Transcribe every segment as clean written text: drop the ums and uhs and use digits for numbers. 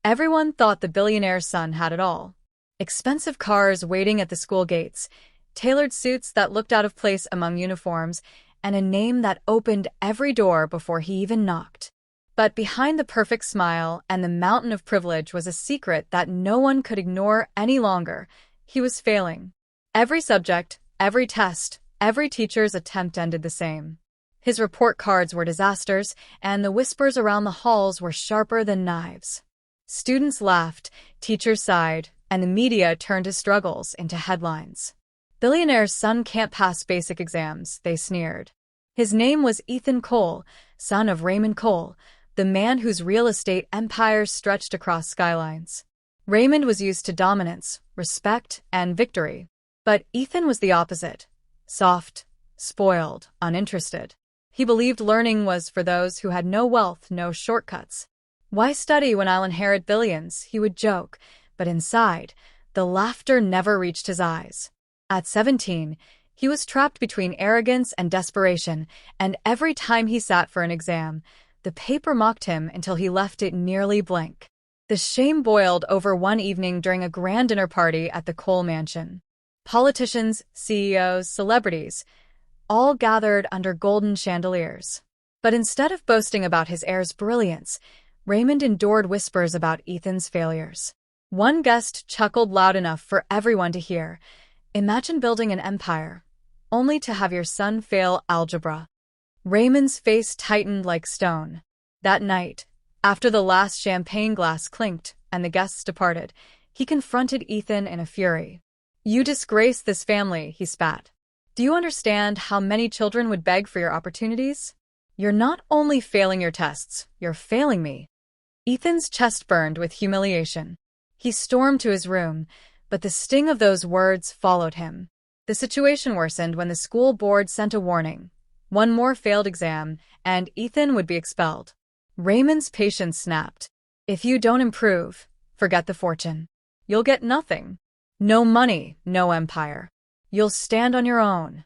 Everyone thought the billionaire's son had it all. Expensive cars waiting at the school gates, tailored suits that looked out of place among uniforms, and a name that opened every door before he even knocked. But behind the perfect smile and the mountain of privilege was a secret that no one could ignore any longer. He was failing. Every subject, every test, every teacher's attempt ended the same. His report cards were disasters, and the whispers around the halls were sharper than knives. Students laughed, teachers sighed, and the media turned his struggles into headlines. "Billionaire's son can't pass basic exams," they sneered. His name was Ethan Cole, son of Raymond Cole, the man whose real estate empires stretched across skylines. Raymond was used to dominance, respect, and victory. But Ethan was the opposite. Soft, spoiled, uninterested. He believed learning was for those who had no wealth, no shortcuts. "Why study when I'll inherit billions?" he would joke, but inside, the laughter never reached his eyes. At 17, he was trapped between arrogance and desperation, and every time he sat for an exam, the paper mocked him until he left it nearly blank. The shame boiled over one evening during a grand dinner party at the Cole mansion. Politicians, CEOs, celebrities, all gathered under golden chandeliers. But instead of boasting about his heir's brilliance, Raymond endured whispers about Ethan's failures. One guest chuckled loud enough for everyone to hear. "Imagine building an empire, only to have your son fail algebra." Raymond's face tightened like stone. That night, after the last champagne glass clinked and the guests departed, he confronted Ethan in a fury. "You disgrace this family," he spat. "Do you understand how many children would beg for your opportunities? You're not only failing your tests, you're failing me." Ethan's chest burned with humiliation. He stormed to his room, but the sting of those words followed him. The situation worsened when the school board sent a warning. One more failed exam, and Ethan would be expelled. Raymond's patience snapped. "If you don't improve, forget the fortune. You'll get nothing. No money, no empire. You'll stand on your own."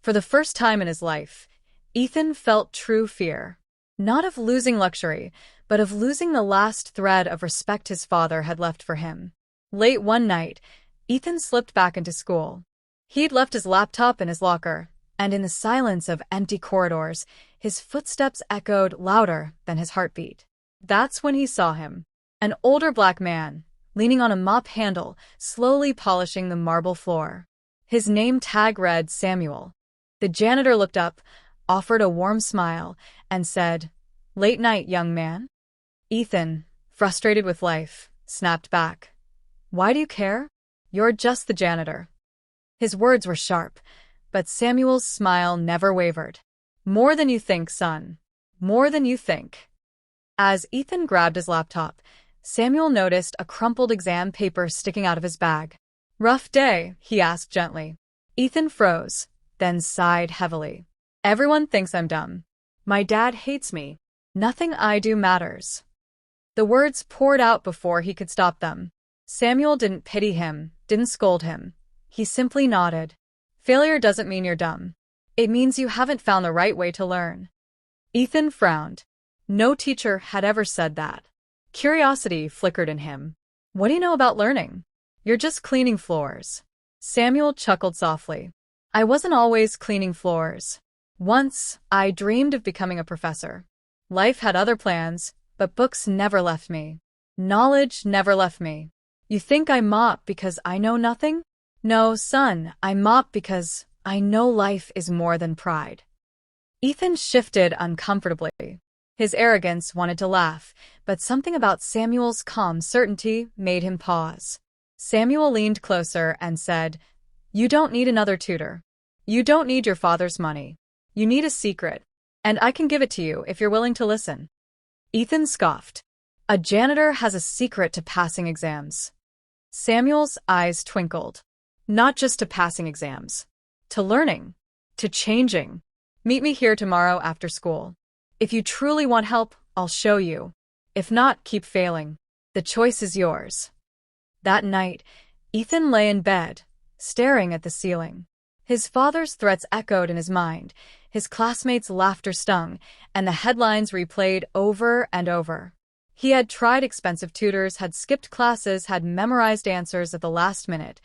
For the first time in his life, Ethan felt true fear. Not of losing luxury, but of losing the last thread of respect his father had left for him. Late one night, Ethan slipped back into school. He'd left his laptop in his locker, and in the silence of empty corridors, his footsteps echoed louder than his heartbeat. That's when he saw him. An older black man, leaning on a mop handle, slowly polishing the marble floor. His name tag read Samuel. The janitor looked up, offered a warm smile, and said, "Late night, young man?" Ethan, frustrated with life, snapped back. "Why do you care? You're just the janitor." His words were sharp, but Samuel's smile never wavered. "More than you think, son. More than you think." As Ethan grabbed his laptop, Samuel noticed a crumpled exam paper sticking out of his bag. "Rough day?" he asked gently. Ethan froze, then sighed heavily. "Everyone thinks I'm dumb. My dad hates me. Nothing I do matters." The words poured out before he could stop them. Samuel didn't pity him, didn't scold him. He simply nodded. "Failure doesn't mean you're dumb. It means you haven't found the right way to learn." Ethan frowned. No teacher had ever said that. Curiosity flickered in him. "What do you know about learning? You're just cleaning floors." Samuel chuckled softly. "I wasn't always cleaning floors. Once, I dreamed of becoming a professor. Life had other plans, but books never left me. Knowledge never left me. You think I mop because I know nothing? No, son, I mop because I know life is more than pride." Ethan shifted uncomfortably. His arrogance wanted to laugh, but something about Samuel's calm certainty made him pause. Samuel leaned closer and said, "You don't need another tutor. You don't need your father's money. You need a secret, and I can give it to you if you're willing to listen." Ethan scoffed. "A janitor has a secret to passing exams." Samuel's eyes twinkled. "Not just to passing exams. To learning. To changing. Meet me here tomorrow after school. If you truly want help, I'll show you. If not, keep failing. The choice is yours." That night, Ethan lay in bed, staring at the ceiling. His father's threats echoed in his mind, his classmates' laughter stung, and the headlines replayed over and over. He had tried expensive tutors, had skipped classes, had memorized answers at the last minute.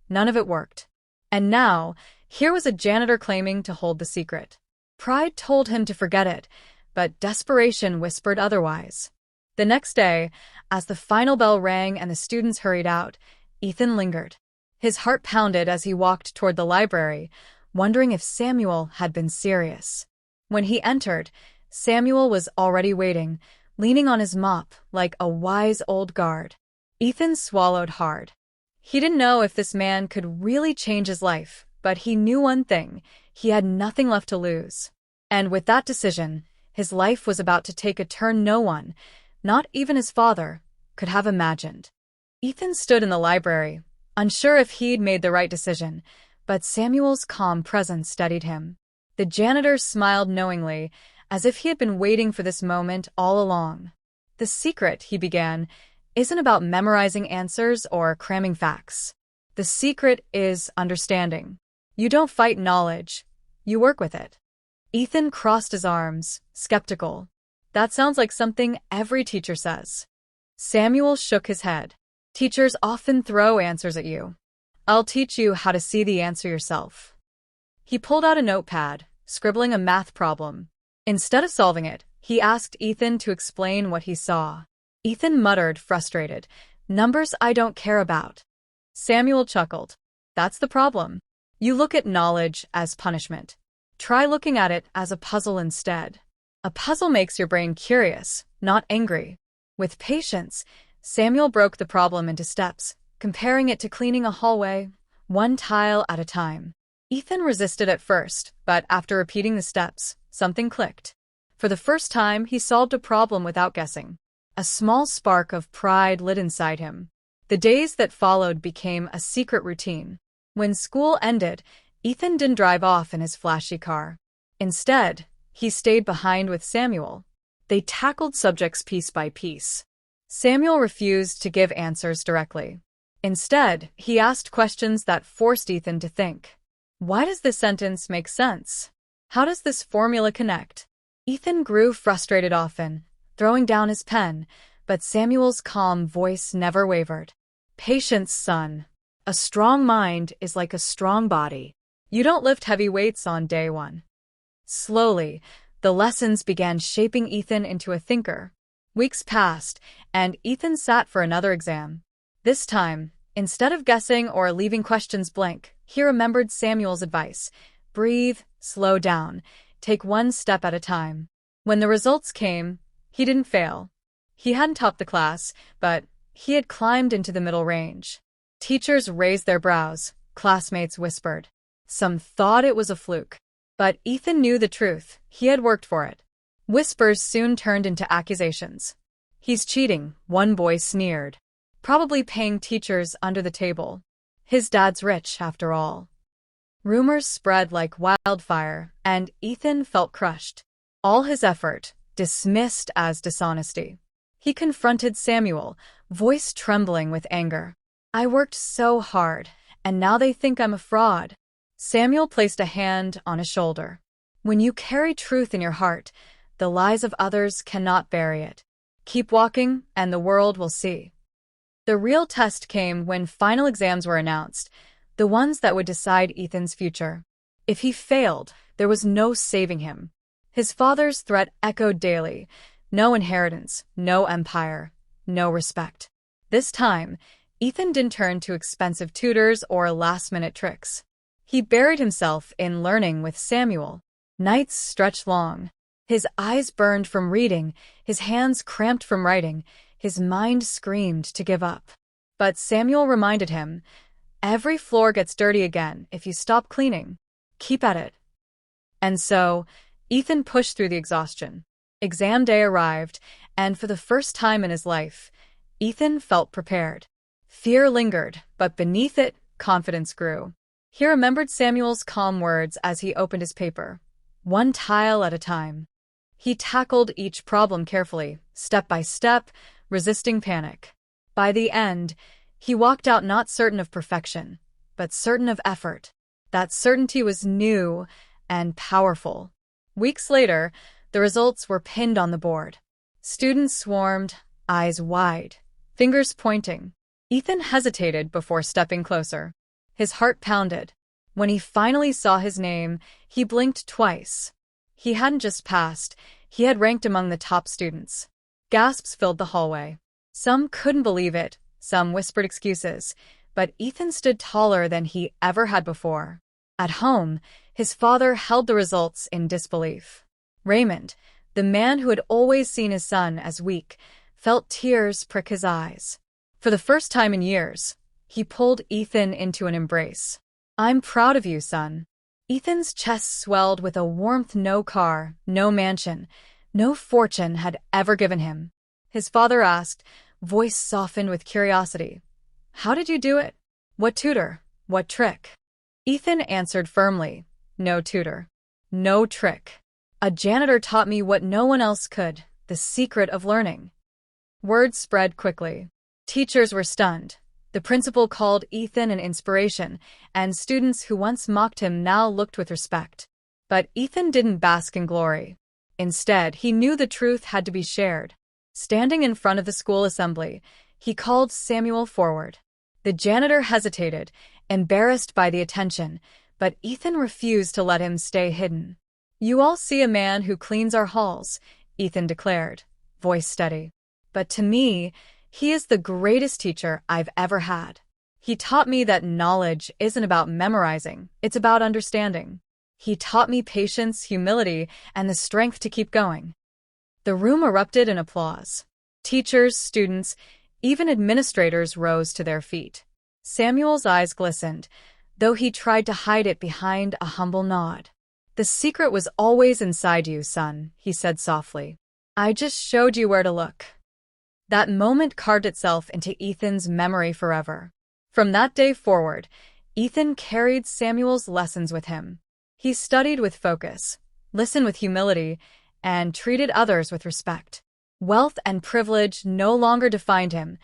None of it worked. And now, here was a janitor claiming to hold the secret. Pride told him to forget it, but desperation whispered otherwise. The next day, as the final bell rang and the students hurried out, Ethan lingered. His heart pounded as he walked toward the library, wondering if Samuel had been serious. When he entered, Samuel was already waiting, leaning on his mop like a wise old guard. Ethan swallowed hard. He didn't know if this man could really change his life, but he knew one thing: he had nothing left to lose. And with that decision, his life was about to take a turn no one, not even his father, could have imagined. Ethan stood in the library, unsure if he'd made the right decision, but Samuel's calm presence steadied him. The janitor smiled knowingly, as if he had been waiting for this moment all along. "The secret," he began, "isn't about memorizing answers or cramming facts. The secret is understanding. You don't fight knowledge, you work with it." Ethan crossed his arms, skeptical. "That sounds like something every teacher says." Samuel shook his head. "Teachers often throw answers at you. I'll teach you how to see the answer yourself." He pulled out a notepad, scribbling a math problem. Instead of solving it, he asked Ethan to explain what he saw. Ethan muttered, frustrated, "Numbers I don't care about." Samuel chuckled. "That's the problem. You look at knowledge as punishment. Try looking at it as a puzzle instead. A puzzle makes your brain curious, not angry." With patience, Samuel broke the problem into steps, comparing it to cleaning a hallway, one tile at a time. Ethan resisted at first, but after repeating the steps, something clicked. For the first time, he solved a problem without guessing. A small spark of pride lit inside him. The days that followed became a secret routine. When school ended, Ethan didn't drive off in his flashy car. Instead, he stayed behind with Samuel. They tackled subjects piece by piece. Samuel refused to give answers directly. Instead, he asked questions that forced Ethan to think. Why does this sentence make sense? How does this formula connect? Ethan grew frustrated often, throwing down his pen, but Samuel's calm voice never wavered. "Patience, son. A strong mind is like a strong body. You don't lift heavy weights on day one." Slowly, the lessons began shaping Ethan into a thinker. Weeks passed, and Ethan sat for another exam. This time, instead of guessing or leaving questions blank, he remembered Samuel's advice: breathe, slow down, take one step at a time. When the results came, he didn't fail. He hadn't topped the class, but he had climbed into the middle range. Teachers raised their brows, classmates whispered. Some thought it was a fluke. But Ethan knew the truth. He had worked for it. Whispers soon turned into accusations. "He's cheating," one boy sneered. "Probably paying teachers under the table. His dad's rich, after all." Rumors spread like wildfire, and Ethan felt crushed. All his effort, dismissed as dishonesty. He confronted Samuel, voice trembling with anger. "I worked so hard, and now they think I'm a fraud." Samuel placed a hand on his shoulder. "When you carry truth in your heart, the lies of others cannot bury it. Keep walking, and the world will see." The real test came when final exams were announced, the ones that would decide Ethan's future. If he failed, there was no saving him. His father's threat echoed daily: no inheritance, no empire, no respect. This time, Ethan didn't turn to expensive tutors or last-minute tricks. He buried himself in learning with Samuel. Nights stretched long. His eyes burned from reading, his hands cramped from writing, his mind screamed to give up. But Samuel reminded him, "Every floor gets dirty again if you stop cleaning. Keep at it." And so, Ethan pushed through the exhaustion. Exam day arrived, and for the first time in his life, Ethan felt prepared. Fear lingered, but beneath it, confidence grew. He remembered Samuel's calm words as he opened his paper. One tile at a time. He tackled each problem carefully, step by step, resisting panic. By the end, he walked out not certain of perfection, but certain of effort. That certainty was new and powerful. Weeks later, the results were pinned on the board. Students swarmed, eyes wide, fingers pointing. Ethan hesitated before stepping closer. His heart pounded. When he finally saw his name, he blinked twice. He hadn't just passed, he had ranked among the top students. Gasps filled the hallway. Some couldn't believe it, some whispered excuses, but Ethan stood taller than he ever had before. At home, his father held the results in disbelief. Raymond, the man who had always seen his son as weak, felt tears prick his eyes. For the first time in years, he pulled Ethan into an embrace. "I'm proud of you, son." Ethan's chest swelled with a warmth no car, no mansion, no fortune had ever given him. His father asked, voice softened with curiosity, "How did you do it? What tutor? What trick?" Ethan answered firmly, "No tutor. No trick. A janitor taught me what no one else could, the secret of learning." Word spread quickly. Teachers were stunned. The principal called Ethan an inspiration, and students who once mocked him now looked with respect. But Ethan didn't bask in glory. Instead, he knew the truth had to be shared. Standing in front of the school assembly, he called Samuel forward. The janitor hesitated, embarrassed by the attention, but Ethan refused to let him stay hidden. "You all see a man who cleans our halls," Ethan declared, voice steady. "But to me, he is the greatest teacher I've ever had. He taught me that knowledge isn't about memorizing, it's about understanding. He taught me patience, humility, and the strength to keep going." The room erupted in applause. Teachers, students, even administrators rose to their feet. Samuel's eyes glistened, though he tried to hide it behind a humble nod. "The secret was always inside you, son," he said softly. "I just showed you where to look." That moment carved itself into Ethan's memory forever. From that day forward, Ethan carried Samuel's lessons with him. He studied with focus, listened with humility, and treated others with respect. Wealth and privilege no longer defined him,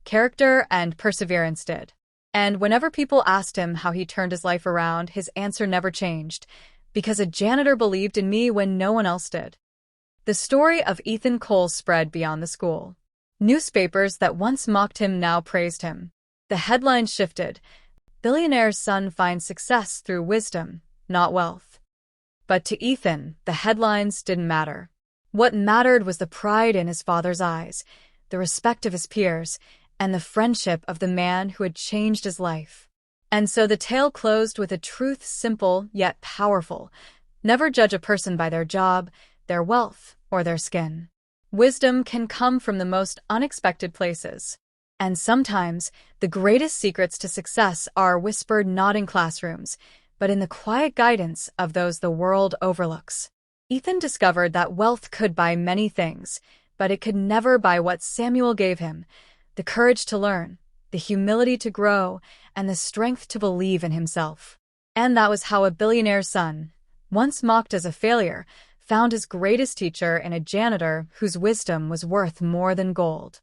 character and perseverance did. And whenever people asked him how he turned his life around, his answer never changed, "Because a janitor believed in me when no one else did." The story of Ethan Cole spread beyond the school. Newspapers that once mocked him now praised him. The headlines shifted. "Billionaire's son finds success through wisdom, not wealth." But to Ethan, the headlines didn't matter. What mattered was the pride in his father's eyes, the respect of his peers, and the friendship of the man who had changed his life. And so the tale closed with a truth simple yet powerful. Never judge a person by their job, their wealth, or their skin. Wisdom can come from the most unexpected places. And sometimes, the greatest secrets to success are whispered not in classrooms, but in the quiet guidance of those the world overlooks. Ethan discovered that wealth could buy many things, but it could never buy what Samuel gave him: the courage to learn, the humility to grow, and the strength to believe in himself. And that was how a billionaire's son, once mocked as a failure, found his greatest teacher in a janitor whose wisdom was worth more than gold.